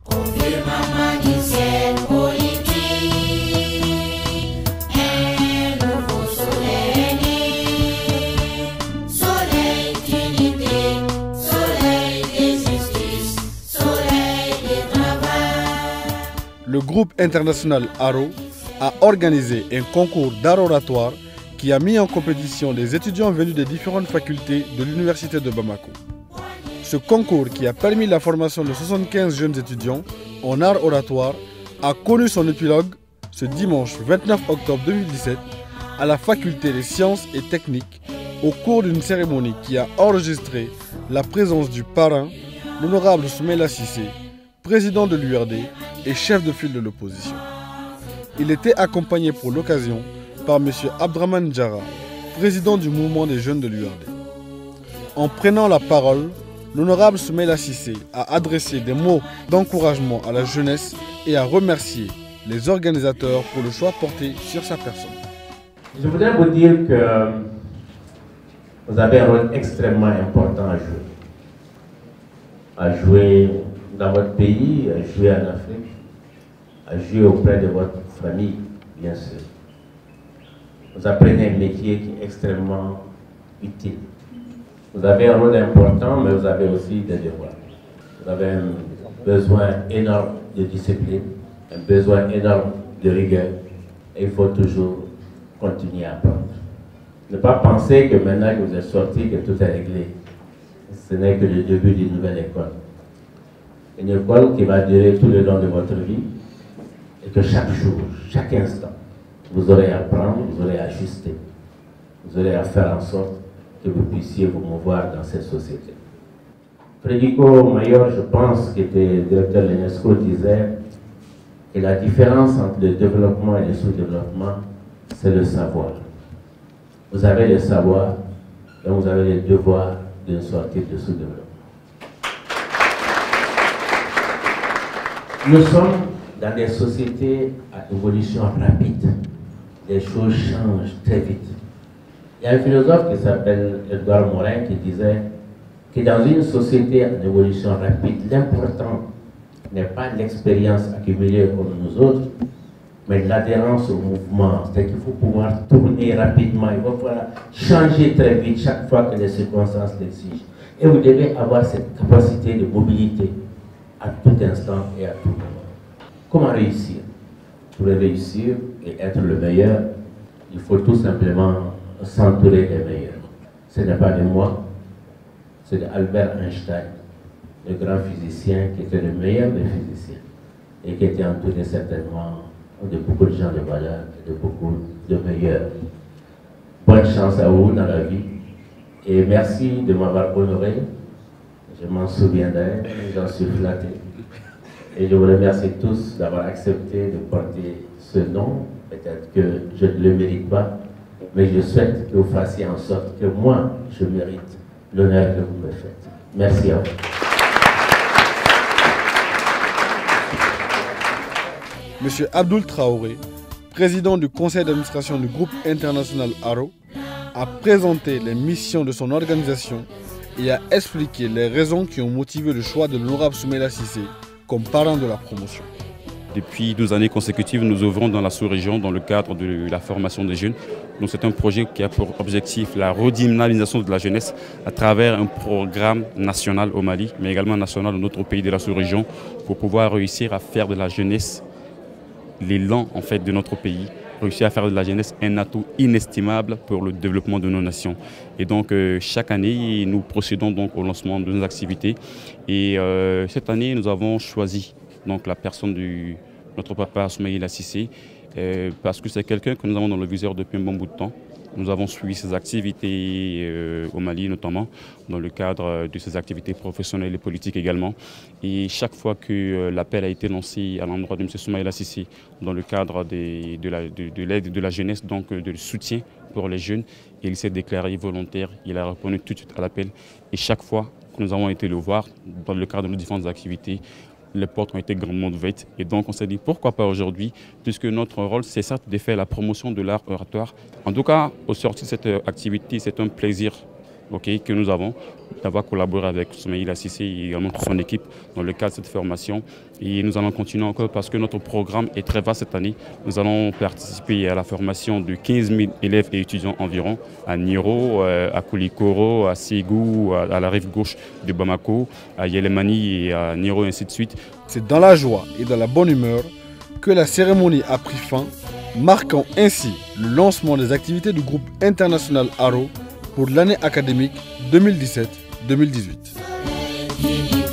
Le groupe international Aro a organisé un concours d'art oratoire qui a mis en compétition les étudiants venus des différentes facultés de l'université de Bamako. Ce concours, qui a permis la formation de 75 jeunes étudiants en art oratoire, a connu son épilogue ce dimanche 29 octobre 2017 à la faculté des sciences et techniques au cours d'une cérémonie qui a enregistré la présence du parrain, l'honorable Soumaïla Cissé, président de l'URD et chef de file de l'opposition. Il était accompagné pour l'occasion par M. Abdraman Djara, président du mouvement des jeunes de l'URD. En prenant la parole, l'honorable Soumaïla Cissé a adressé des mots d'encouragement à la jeunesse et a remercié les organisateurs pour le choix porté sur sa personne. Je voudrais vous dire que vous avez un rôle extrêmement important à jouer. À jouer dans votre pays, à jouer en Afrique, à jouer auprès de votre famille, bien sûr. Vous apprenez un métier qui est extrêmement utile. Vous avez un rôle important, mais vous avez aussi des devoirs. Vous avez un besoin énorme de discipline, un besoin énorme de rigueur, et il faut toujours continuer à apprendre. Ne pas penser que maintenant que vous êtes sorti, que tout est réglé. Ce n'est que le début d'une nouvelle école. Une école qui va durer tout le long de votre vie, et que chaque jour, chaque instant, vous aurez à apprendre, vous aurez à ajuster, vous aurez à faire en sorte que vous puissiez vous mouvoir dans cette société. Frédérico Mayor, je pense, qui était directeur de l'UNESCO, disait que la différence entre le développement et le sous-développement, c'est le savoir. Vous avez le savoir, et vous avez le devoir de sortir du sous-développement. Nous sommes dans des sociétés à évolution rapide. Les choses changent très vite. Il y a un philosophe qui s'appelle Edouard Morin qui disait que dans une société en évolution rapide, l'important n'est pas l'expérience accumulée comme nous autres, mais l'adhérence au mouvement. C'est-à-dire qu'il faut pouvoir tourner rapidement, il faut pouvoir changer très vite chaque fois que les circonstances l'exigent. Et vous devez avoir cette capacité de mobilité à tout instant et à tout moment. Comment réussir? Pour réussir et être le meilleur, il faut tout simplement s'entourer des meilleurs. Ce n'est pas de moi, c'est d'Albert Einstein, le grand physicien qui était le meilleur des physiciens et qui était entouré certainement de beaucoup de gens de valeur et de beaucoup de meilleurs. Bonne chance à vous dans la vie et merci de m'avoir honoré. Je m'en souviendrai, j'en suis flatté. Et je vous remercie tous d'avoir accepté de porter ce nom. Peut-être que je ne le mérite pas, mais je souhaite que vous fassiez en sorte que moi, je mérite l'honneur que vous me faites. Merci à vous. M. Abdoul Traoré, président du conseil d'administration du groupe international Aro, a présenté les missions de son organisation et a expliqué les raisons qui ont motivé le choix de l'honorable Soumaïla Cissé comme parrain de la promotion. Depuis 2 années consécutives, nous œuvrons dans la sous-région dans le cadre de la formation des jeunes. Donc c'est un projet qui a pour objectif la redynamisation de la jeunesse à travers un programme national au Mali, mais également national dans notre pays de la sous-région, pour pouvoir réussir à faire de la jeunesse l'élan en fait de notre pays, réussir à faire de la jeunesse un atout inestimable pour le développement de nos nations. Et donc chaque année, nous procédons donc au lancement de nos activités. Et cette année, nous avons choisi donc la personne de notre papa Soumaïla Cissé, parce que c'est quelqu'un que nous avons dans le viseur depuis un bon bout de temps. Nous avons suivi ses activités au Mali notamment, dans le cadre de ses activités professionnelles et politiques également. Et chaque fois que l'appel a été lancé à l'endroit de M. Soumaïla Cissé, dans le cadre de l'aide de la jeunesse, donc de soutien pour les jeunes, il s'est déclaré volontaire, il a répondu tout de suite à l'appel. Et chaque fois que nous avons été le voir, dans le cadre de nos différentes activités, les portes ont été grandement ouvertes. Et donc on s'est dit pourquoi pas aujourd'hui, puisque notre rôle c'est certes de faire la promotion de l'art oratoire. En tout cas, au sortir de cette activité, c'est un plaisir que nous avons, d'avoir collaboré avec Soumaïla Cissé et également toute son équipe dans le cadre de cette formation. Et nous allons continuer encore parce que notre programme est très vaste cette année. Nous allons participer à la formation de 15 000 élèves et étudiants environ à Niro, à Koulikoro, à Ségou, à la rive gauche de Bamako, à Yelemani et à Niro, et ainsi de suite. C'est dans la joie et dans la bonne humeur que la cérémonie a pris fin, marquant ainsi le lancement des activités du groupe international Aro pour l'année académique 2017-2018.